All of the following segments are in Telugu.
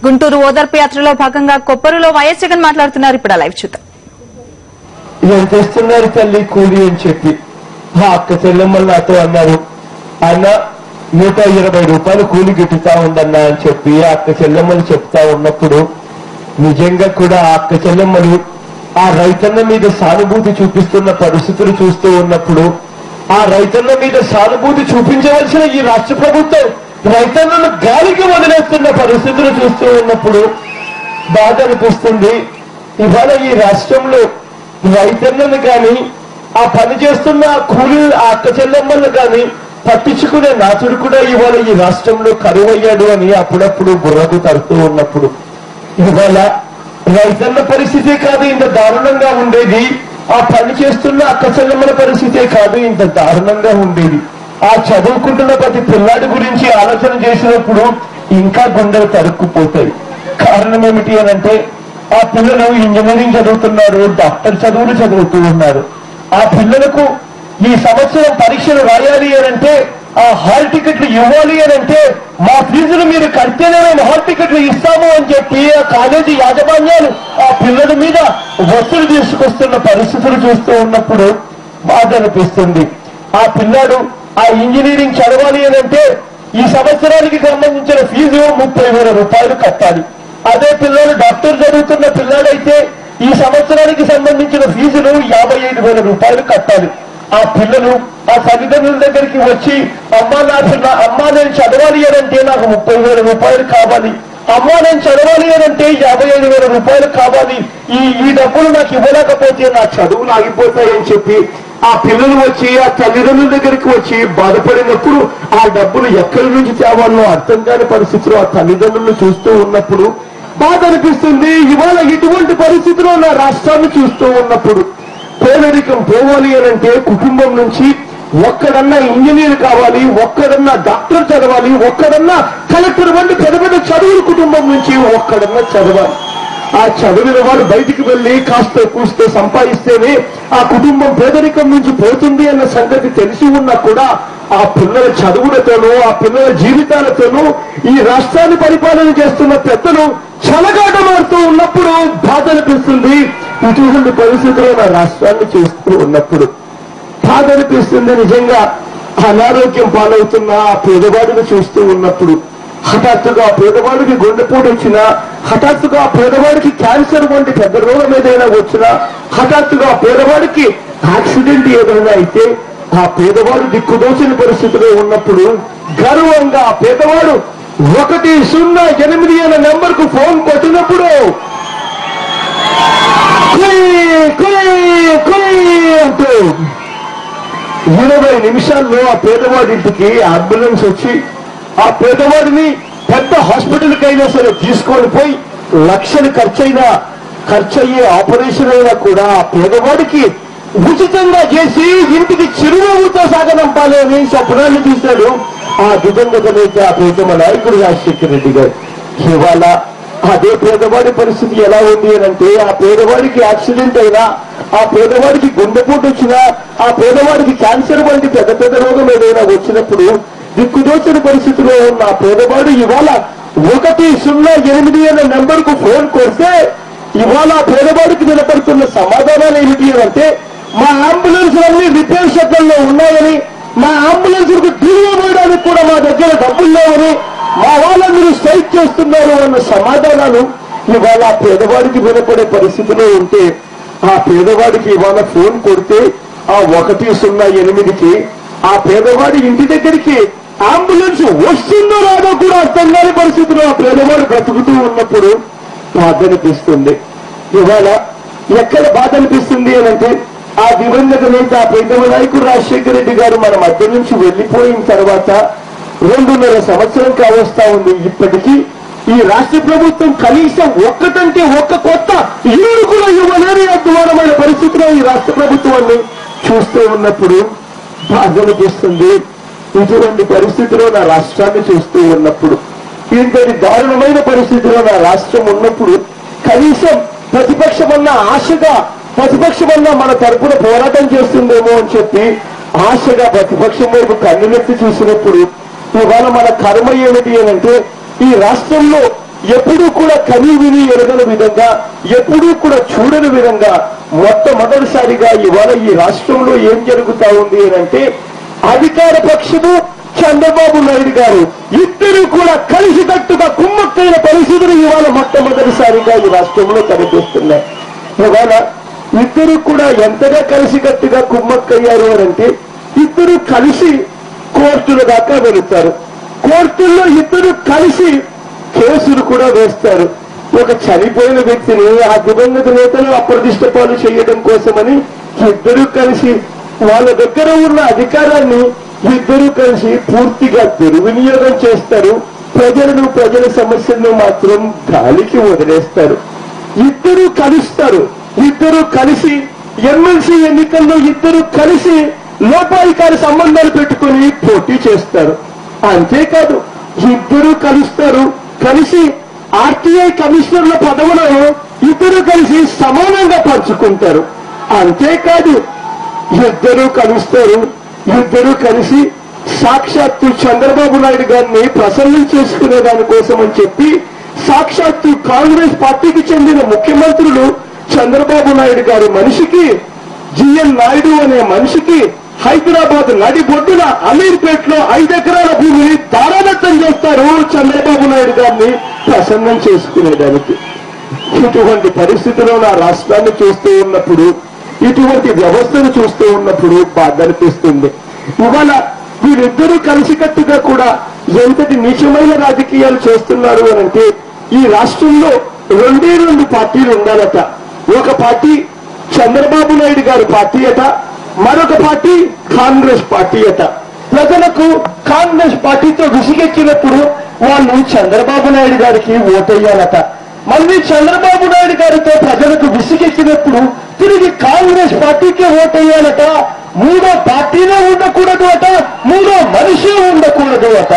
గుంటూరు ఓదార్పు యాత్రలో భాగంగా కొప్పరులో వైఎస్ జగన్ మాట్లాడుతున్నారు. ఇప్పుడు లైవ్ చూద్దాం. ఏం చేస్తున్నారు తల్లి కూలి అని చెప్పి అక్క చెల్లెమ్మలు నాతో అన్నారు. ఆయన 120 రూపాయలు కూలి గిట్టుతా ఉందన్నా అని చెప్పి అక్క చెల్లెమ్మలు చెప్తా ఉన్నప్పుడు నిజంగా కూడా ఆ అక్క చెల్లెమ్మలు ఆ రైతన్న మీద సానుభూతి చూపిస్తున్న పరిస్థితులు చూస్తూ ఉన్నప్పుడు ఆ రైతన్న మీద సానుభూతి చూపించవలసిన ఈ రాష్ట్ర ప్రభుత్వం రైతన్నను గాలికి వదిలేస్తున్న పరిస్థితులు చూస్తూ ఉన్నప్పుడు బాధ అనిపిస్తుంది. ఇవాళ ఈ రాష్ట్రంలో రైతన్నను కానీ ఆ పని చేస్తున్న కూలీ ఆ అక్క చెల్లెమ్మలను కానీ పట్టించుకునే నాతుడు కూడా ఇవాళ ఈ రాష్ట్రంలో కరువయ్యాడు అని అప్పుడప్పుడు బుర్రకు తడుతూ ఉన్నప్పుడు ఇవాళ రైతన్న పరిస్థితే కాదు ఇంత దారుణంగా ఉండేది, ఆ పని చేస్తున్న అక్క చెల్లెమ్మల పరిస్థితే కాదు ఇంత దారుణంగా ఉండేది. ఆ చదువుకుంటున్న ప్రతి పిల్లాడి గురించి ఆలోచన చేసినప్పుడు ఇంకా గుండెలు తరుక్కుపోతాయి. కారణం ఏమిటి అనంటే ఆ పిల్లలు ఇంజనీరింగ్ చదువుతున్నారు, డాక్టర్ చదువులు చదువుతూ ఉన్నారు. ఆ పిల్లలకు ఈ సంవత్సరం పరీక్షలు రాయాలి అనంటే ఆ హాల్ టికెట్లు ఇవ్వాలి అనంటే మా ఫీజులు మీరు కడితేనే మేము హాల్ టికెట్లు ఇస్తాము అని చెప్పి ఆ కాలేజీ యాజమాన్యాలు ఆ పిల్లల మీద వసూలు తీసుకొస్తున్న పరిస్థితులు చూస్తూ ఉన్నప్పుడు బాధ అనిపిస్తుంది. ఆ పిల్లాడు ఆ ఇంజనీరింగ్ చదవాలి అనంటే ఈ సంవత్సరానికి సంబంధించిన ఫీజు 30,000 రూపాయలు కట్టాలి. అదే పిల్లలు డాక్టర్ చదువుతున్న పిల్లాడైతే ఈ సంవత్సరానికి సంబంధించిన ఫీజులు 55,000 రూపాయలు కట్టాలి. ఆ పిల్లలు ఆ తల్లిదండ్రుల దగ్గరికి వచ్చి అమ్మా నేను చదవాలి అనంటే నాకు 30,000 రూపాయలు కావాలి, అమ్మా నేను చదవాలి అనంటే 55,000 రూపాయలు కావాలి, ఈ డబ్బులు నాకు ఇవ్వలేకపోతే నా చదువులు ఆగిపోతాయని చెప్పి ఆ పిల్లలు వచ్చి ఆ తల్లిదండ్రుల దగ్గరికి వచ్చి బాధపడినప్పుడు ఆ డబ్బులు ఎక్కడి నుంచి తేవాలో అర్థం కాని పరిస్థితిలో ఆ తల్లిదండ్రులను చూస్తూ ఉన్నప్పుడు బాధ అనిపిస్తుంది. ఇవాళ ఇటువంటి పరిస్థితిలో నా రాష్ట్రాన్ని చూస్తూ ఉన్నప్పుడు పేదరికం పోవాలి అనంటే కుటుంబం నుంచి ఒక్కడన్నా ఇంజనీర్ కావాలి, ఒక్కడన్నా డాక్టర్ చదవాలి, ఒక్కడన్నా కలెక్టర్ వంటి పెద్ద పెద్ద చదువుల కుటుంబం నుంచి ఒక్కడన్నా చదవాలి. ఆ చదివిన వాడు బయటికి వెళ్లి కాస్త కూస్తే సంపాదిస్తేనే ఆ కుటుంబం పేదరికం నుంచి పోతుంది అన్న సంగతి తెలిసి ఉన్నా కూడా ఆ పిల్లల చదువులతోనూ ఆ పిల్లల జీవితాలతోనూ ఈ రాష్ట్రాన్ని పరిపాలన చేస్తున్న పెద్దలు చెలగాటమాడుతూ ఉన్నప్పుడు బాధ అనిపిస్తుంది. ఇటువంటి పరిస్థితుల్లో నా రాష్ట్రాన్ని చూస్తూ ఉన్నప్పుడు బాధ అనిపిస్తుంది. నిజంగా అనారోగ్యం పాలవుతున్న ఆ పేదవాడిని చూస్తూ ఉన్నప్పుడు హఠాత్తుగా ఆ పేదవాడికి గుండెపోటు వచ్చినా, హఠాత్తుగా ఆ పేదవాడికి క్యాన్సర్ వంటి పెద్ద రోగం ఏదైనా వచ్చినా, హఠాత్తుగా ఆ పేదవాడికి యాక్సిడెంట్ ఏదైనా అయితే ఆ పేదవాడు దిక్కుదోచిన పరిస్థితిలో ఉన్నప్పుడు గర్వంగా ఆ పేదవాడు 108 అనే నెంబర్ కు ఫోన్ కొట్టినప్పుడు అంటూ 20 నిమిషాల్లో ఆ పేదవాడి ఇంటికి అంబులెన్స్ వచ్చి ఆ పేదవాడిని పెద్ద హాస్పిటల్కి అయినా సరే తీసుకొని పోయి లక్షలు ఖర్చయ్యే ఆపరేషన్ అయినా కూడా ఆ పేదవాడికి ఉచితంగా చేసి ఇంటికి చిరునవ్వుతో సాగనంపాలి అని స్వప్నాన్ని చూశాడు ఆ దివంగత నేత ఆ ప్రీతమ నాయకుడు రాజశేఖర రెడ్డి గారు. ఇవాళ అదే పేదవాడి పరిస్థితి ఎలా ఉంది అనంటే ఆ పేదవాడికి యాక్సిడెంట్ అయినా, ఆ పేదవాడికి గుండెపోటు వచ్చినా, ఆ పేదవాడికి క్యాన్సర్ వంటి పెద్ద పెద్ద రోగం ఏదైనా వచ్చినప్పుడు దిక్కుదోచిన పరిస్థితిలో ఉన్న ఆ పేదవాడు ఇవాళ 108 అనే నెంబర్ కు ఫోన్ కొడితే ఇవాళ ఆ పేదవాడికి నిలబడుతున్న సమాధానాలు ఏమిటి అంటే మా అంబులెన్స్ అన్ని రిపేర్ షెడ్లలో ఉన్నాయని, మా అంబులెన్స్ కు ఢిల్లీ పోయడానికి కూడా మా దగ్గర డబ్బులు లేవని, మా వాళ్ళందరూ స్ట్రైక్ చేస్తున్నారు అన్న సమాధానాలు ఇవాళ ఆ పేదవాడికి వినపడే పరిస్థితిలో ఉంటే ఆ పేదవాడికి ఇవాళ ఫోన్ కొడితే ఆ 108కి ఆ పేదవాడి ఇంటి దగ్గరికి అంబులెన్స్ వస్తుందో రాదో కూడా అర్థం కాని పరిస్థితిలో ఆ పేదవాడు బ్రతుకుతూ ఉన్నప్పుడు బాధ అనిపిస్తుంది. ఇవాళ ఎక్కడ బాధ అనిపిస్తుంది అనంటే ఆ దివంగత నేత ఆ ప్రీతమ నాయకుడు రాజశేఖర రెడ్డి గారు మన మధ్య నుంచి వెళ్లిపోయిన తర్వాత 2.5 సంవత్సరం కావస్తా ఉంది. ఇప్పటికీ ఈ రాష్ట్ర ప్రభుత్వం కనీసం ఒక్కటంటే ఒక్క కొత్త ఇల్లు కూడా ఇవ్వలేని అద్భుతమైన పరిస్థితిలో ఈ రాష్ట్ర ప్రభుత్వాన్ని చూస్తూ ఉన్నప్పుడు బాధ అనిపిస్తుంది. ఇటువంటి పరిస్థితిలో నా రాష్ట్రాన్ని చూస్తూ ఉన్నప్పుడు, ఇంతటి దారుణమైన పరిస్థితిలో నా రాష్ట్రం ఉన్నప్పుడు కనీసం ప్రతిపక్షమన్నా ఆశగా, ప్రతిపక్షమన్నా మన తరపున పోరాటం చేస్తుందేమో అని చెప్పి ఆశగా ప్రతిపక్షం వైపు కన్నులెత్తి చూసినప్పుడు ఇవాళ మన కర్మ ఏమిటి అనంటే ఈ రాష్ట్రంలో ఎప్పుడూ కూడా కని విని ఎరగని విధంగా, ఎప్పుడూ కూడా చూడని విధంగా మొట్టమొదటిసారిగా ఇవాళ ఈ రాష్ట్రంలో ఏం జరుగుతా ఉంది అంటే అధికార పక్షము చంద్రబాబు నాయుడు గారు ఇద్దరు కూడా కలిసికట్టుగా కుమ్మక్కైన పరిస్థితులు ఇవాళ మొట్టమొదటిసారిగా ఈ రాష్ట్రంలో కనిపిస్తున్నాయి. ఇవాళ ఇద్దరు కూడా ఎంతగా కలిసికట్టుగా కుమ్మక్కయ్యారు అంటే ఇద్దరు కలిసి కోర్టుల దాకా వెళుతారు. కోర్టుల్లో ఇద్దరు కలిసి కేసులు కూడా వేస్తారు. ఒక చనిపోయిన వ్యక్తిని ఆ దివంగత నేతలు అప్రతిష్ట పాలు చేయడం కోసమని ఇద్దరు కలిసి వాళ్ళ దగ్గర ఉన్న అధికారాన్ని ఇద్దరు కలిసి పూర్తిగా దుర్వినియోగం చేస్తారు. ప్రజల సమస్యలను మాత్రం గాలికి వదిలేస్తారు. ఇద్దరు కలుస్తారు. ఇద్దరు కలిసి ఎమ్మెల్సీ ఎన్నికల్లో ఇద్దరు కలిసి లోపాయికారి సంబంధాలు పెట్టుకుని పోటీ చేస్తారు. అంతేకాదు ఇద్దరు కలుస్తారు. కలిసి ఆర్టీఐ కమిషనర్ల పదవులను ఇద్దరు కలిసి సమానంగా పంచుకుంటారు. అంతేకాదు ఇద్దరు కలుస్తారు. ఇద్దరు కలిసి సాక్షాత్తు చంద్రబాబు నాయుడు గారిని ప్రసన్నం చేసుకునే దానికోసం అని చెప్పి సాక్షాత్తు కాంగ్రెస్ పార్టీకి చెందిన ముఖ్యమంత్రులు చంద్రబాబు నాయుడు గారి మనిషికి, జిఎన్ నాయుడు అనే మనిషికి హైదరాబాద్ నడిబొడ్డున అమీర్పేటలో 5 ఎకరాల భూమిని దారాదత్తం చేస్తారు చంద్రబాబు నాయుడు గారిని ప్రసన్నం చేసుకునేదానికి. ఇటువంటి పరిస్థితిలో నా రాష్ట్రాన్ని చూస్తూ ఉన్నప్పుడు, ఇటువంటి వ్యవస్థను చూస్తూ ఉన్నప్పుడు బాధ అనిపిస్తుంది. ఇవాళ వీరిద్దరూ కలిసికట్టుగా కూడా ఎంతటి నీచమైన రాజకీయాలు చేస్తున్నారు అనంటే ఈ రాష్ట్రంలో 2 పార్టీలు ఉండాలట. ఒక పార్టీ చంద్రబాబు నాయుడు గారి పార్టీ అట, మరొక పార్టీ కాంగ్రెస్ పార్టీ అట. ప్రజలకు కాంగ్రెస్ పార్టీతో విసిగెక్కినప్పుడు వాళ్ళు చంద్రబాబు నాయుడు గారికి ఓటేయాలట. మళ్ళీ చంద్రబాబు నాయుడు గారితో ప్రజలకు విసిగెక్కినప్పుడు తిరిగి కాంగ్రెస్ పార్టీకే ఓటేయాలట. 3వ పార్టీలో ఉండకూడదు అట, 3వ మనిషి ఉండకూడదు అట.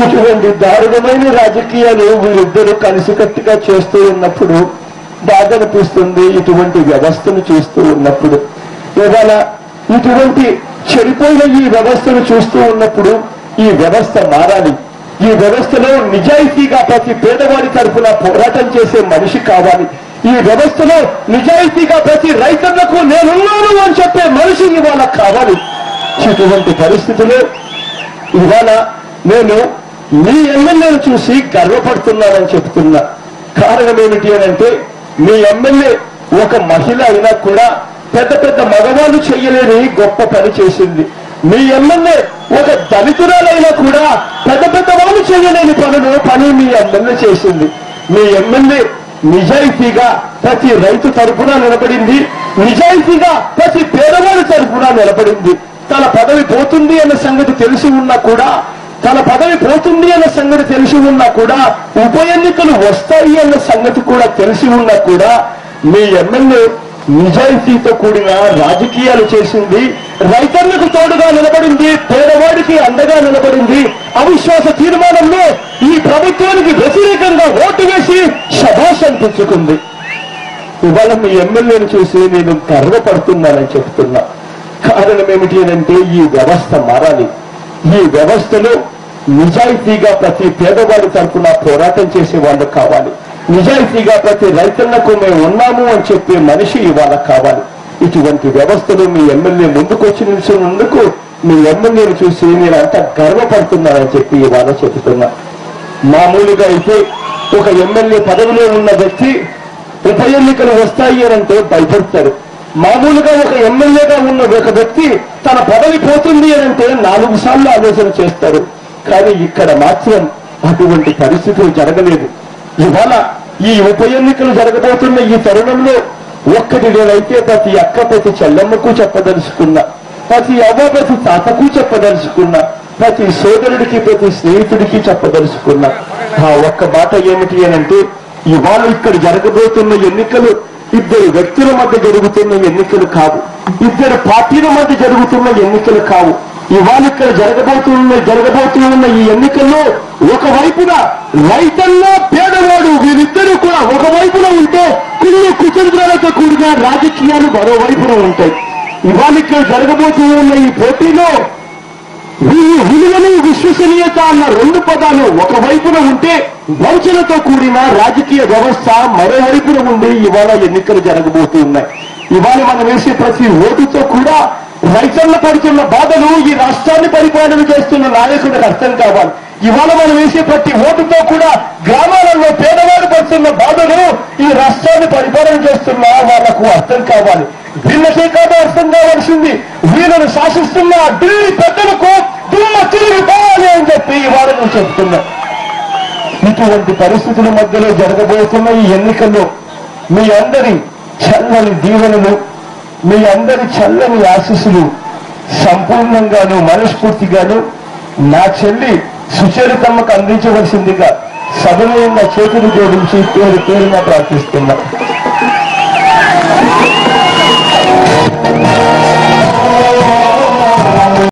ఇటువంటి దారుణమైన రాజకీయాలు వీరిద్దరూ కలిసికట్టుగా చేస్తూ ఉన్నప్పుడు బాధ అనిపిస్తుంది. ఇటువంటి వ్యవస్థను చూస్తూ ఉన్నప్పుడు, ఇవాళ ఇటువంటి చెడిపోయిన ఈ వ్యవస్థను చూస్తూ ఉన్నప్పుడు ఈ వ్యవస్థ మారాలి. ఈ వ్యవస్థలో నిజాయితీగా ప్రతి పేదవాడి తరఫున పోరాటం చేసే మనిషి కావాలి. ఈ వ్యవస్థలో నిజాయితీగా ప్రతి రైతులకు నేనున్నాను అని చెప్పే మనిషి ఇవాళ కావాలి. ఇటువంటి పరిస్థితుల్లో ఇవాళ నేను మీ ఎమ్మెల్యేను చూసి గర్వపడుతున్నానని చెప్తున్నా. కారణం ఏమిటి అనంటే మీ ఎమ్మెల్యే ఒక మహిళ అయినా కూడా పెద్ద పెద్ద మగవాళ్ళు చేయలేని గొప్ప పని చేసింది. మీ ఎమ్మెల్యే ఒక దళితురాలైనా కూడా పెద్ద పెద్ద వాళ్ళు చేయలేని పని మీ ఎమ్మెల్యే చేసింది. మీ ఎమ్మెల్యే నిజాయితీగా ప్రతి రైతు తరఫున నిలబడింది. నిజాయితీగా ప్రతి పేదవాడి తరఫున నిలబడింది. తన పదవి పోతుంది అన్న సంగతి తెలిసి ఉన్నా కూడా, ఉప ఎన్నికలు వస్తాయి అన్న సంగతి కూడా తెలిసి ఉన్నా కూడా మీ ఎమ్మెల్యే నిజాయితీతో కూడిన రాజకీయాలు చేసింది. రైతన్నకు తోడుగా నిలబడింది. పేదవాడికి అండగా నిలబడింది. అవిశ్వాస తీర్మానంలో ఈ ప్రభుత్వానికి వ్యతిరేకంగా ఓటు వేసి శభాష్ అనిపించుకుంది. ఇవాళ మీ ఎమ్మెల్యేను చూసి నేను గర్వపడుతున్నానని చెప్తున్నా. కారణం ఏమిటి అంటే ఈ వ్యవస్థ మారాలి. ఈ వ్యవస్థలో నిజాయితీగా ప్రతి పేదవాడి తరఫున పోరాటం చేసే వాళ్ళు కావాలి. నిజాయితీగా ప్రతి రైతన్నకు మేము ఉన్నాము అని చెప్పే మనిషి ఇవాళ కావాలి. ఇటువంటి వ్యవస్థలో మీ ఎమ్మెల్యే ముందుకొచ్చి నిలిచినందుకు మీ ఎమ్మెల్యేను చూసి నేను అంత గర్వపడుతున్నానని చెప్పి ఇవాళ చెబుతున్నా. మామూలుగా అయితే ఒక ఎమ్మెల్యే పదవిలో ఉన్న వ్యక్తి ఉప ఎన్నికలు వస్తాయి అనంటే భయపడతారు. మామూలుగా ఒక ఎమ్మెల్యేగా ఉన్న ఒక వ్యక్తి తన పదవి పోతుంది అనంటే 4 సార్లు ఆలోచన చేస్తారు. కానీ ఇక్కడ మాత్రం అటువంటి పరిస్థితులు జరగలేదు. ఇవాళ ఈ ఉప ఎన్నికలు జరగబోతున్న ఈ తరుణంలో ఒక్కటి నేనైతే ప్రతి అక్క ప్రతి చెల్లెమ్మకు చెప్పదలుచుకున్నా, ప్రతి అవ్వ ప్రతి తాతకు చెప్పదలుచుకున్నా, ప్రతి సోదరుడికి ప్రతి స్నేహితుడికి చెప్పదలుచుకున్నా. ఆ ఒక్క మాట ఏమిటి అనంటే ఇవాళ ఇక్కడ జరగబోతున్న ఎన్నికలు 2 వ్యక్తుల మధ్య జరుగుతున్న ఎన్నికలు కావు. 2 పార్టీల మధ్య జరుగుతున్న ఎన్నికలు కావు. ఇవాళ ఇక్కడ జరగబోతున్న ఈ ఎన్నికల్లో ఒకవైపున రైతన్నా పేదవాడు వీరిద్దరూ కూడా ఒకవైపున ఉంటే కుళ్ళు కుతంత్రాలతో కూడిన రాజకీయాలు మరోవైపున ఉంటాయి. ఇవాళ ఇక్కడ జరగబోతున్న ఈ పోటీలో విలువలు విశ్వసనీయత అన్న రెండు పదాలు ఒకవైపున ఉంటే వంచనతో కూడిన రాజకీయ వ్యవస్థ మరోవైపున ఉండి ఇవాళ ఎన్నికలు జరగబోతూ ఉన్నాయి. ఇవాళ మనం వేసే ప్రతి ఓటుతో కూడా రైతుల పడుతున్న బాధలు ఈ రాష్ట్రాన్ని పరిపాలన చేస్తున్న నాయకుడికి అర్థం కావాలి. ఇవాళ మనం వేసే ప్రతి ఓటుతో కూడా గ్రామాలలో పేదవాడు పడుతున్న బాధలు ఈ రాష్ట్రాన్ని పరిపాలన చేస్తున్న వాళ్లకు అర్థం కావాలి. వీళ్ళకే కాదు అర్థం కావాల్సింది, వీళ్ళను శాసిస్తున్న ఢిల్లీ పెద్దలకు దుమ్మ తిరిగిపోవాలి అని చెప్పి ఇవాళ నువ్వు చెప్తున్నా. ఇటువంటి పరిస్థితుల మధ్యలో జరగబోతున్న ఈ ఎన్నికల్లో మీ అందరి చల్లని దీవెనలు, మీ అందరి చల్లని ఆశీస్సులు సంపూర్ణంగాను మనస్ఫూర్తిగాను నా చెల్లి సుచరితమ్మకు అందించవలసిందిగా సవినయంగా చేతులు జోడించి పేరున ప్రార్థిస్తున్నా.